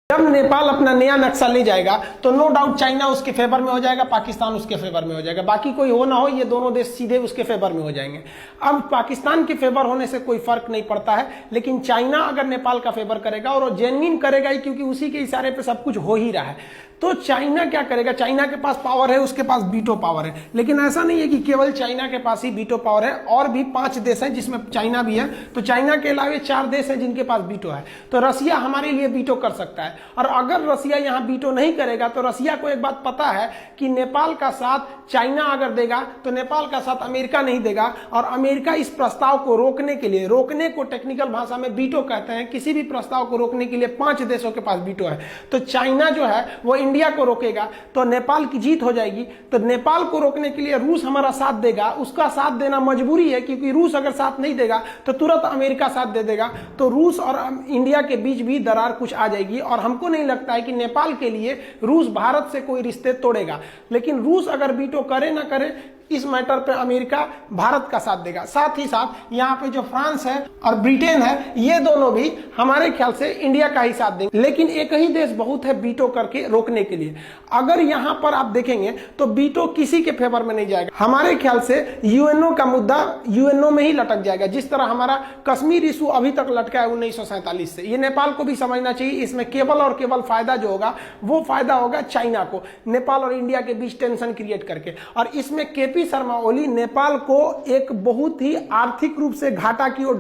जब नेपाल अपना नया नक्शा ले जाएगा तो नो डाउट चाइना उसके फेवर में हो जाएगा, पाकिस्तान उसके फेवर में हो जाएगा, बाकी कोई हो ना हो ये दोनों देश सीधे उसके फेवर में हो जाएंगे। अब पाकिस्तान के फेवर होने से कोई फर्क नहीं पड़ता है, लेकिन चाइना अगर नेपाल का फेवर करेगा, और वो जेन्युइन करेगा ही, क्योंकि उसी के इशारे पे सब कुछ हो ही रहा है। तो चाइना क्या करेगा, चाइना के पास पावर है, उसके पास वीटो पावर है, लेकिन ऐसा नहीं है कि केवल चाइना के पास ही वीटो पावर है, और भी 5 देश हैं जिसमें चाइना भी है। तो चाइना के अलावा 4 देश हैं जिनके पास वीटो है। तो रसिया हमारे लिए वीटो कर सकता है, और अगर रसिया यहां वीटो नहीं करेगा तो रसिया को एक बात पता है कि नेपाल का साथ चाइना अगर देगा तो नेपाल का साथ अमेरिका नहीं देगा, और अमेरिका इस प्रस्ताव को रोकने के लिए, रोकने को टेक्निकल भाषा में वीटो कहते हैं, किसी भी प्रस्ताव को रोकने के लिए 5 देशों के पास वीटो है। तो चाइना जो है वो इंडिया को रोकेगा तो नेपाल की जीत हो जाएगी। तो नेपाल को रोकने के लिए रूस हमारा साथ देगा, उसका साथ देना मजबूरी है, क्योंकि रूस अगर साथ नहीं देगा तो तुरंत अमेरिका साथ दे देगा, तो रूस और इंडिया के बीच भी दरार कुछ आ जाएगी। और हमको नहीं लगता है कि नेपाल के लिए रूस भारत से कोई रिश्ते तोड़ेगा, लेकिन रूस अगर वीटो करे ना करे, इस मैटर पे अमेरिका भारत का साथ देगा। साथ ही साथ यहाँ पे जो फ्रांस है और ब्रिटेन है, ये दोनों भी हमारे ख्याल से इंडिया का ही साथ देंगे। लेकिन एक ही देश बहुत है वीटो करके रोकने के लिए। अगर यहाँ पर आप देखेंगे तो वीटो किसी के फेवर में नहीं जाएगा। हमारे ख्याल से यूएनओ का मुद्दा यूएनओ में ही लटक जाएगा, जिस तरह हमारा कश्मीर इशू अभी तक लटका है 1947 से। ये नेपाल को भी समझना चाहिए। इसमें केवल और केवल फायदा जो होगा वो फायदा होगा चाइना को, नेपाल और इंडिया के बीच टेंशन क्रिएट करके। और इसमें केपी शर्मा ओली नेपाल को एक बहुत ही आर्थिक रूप से घाटा की ओर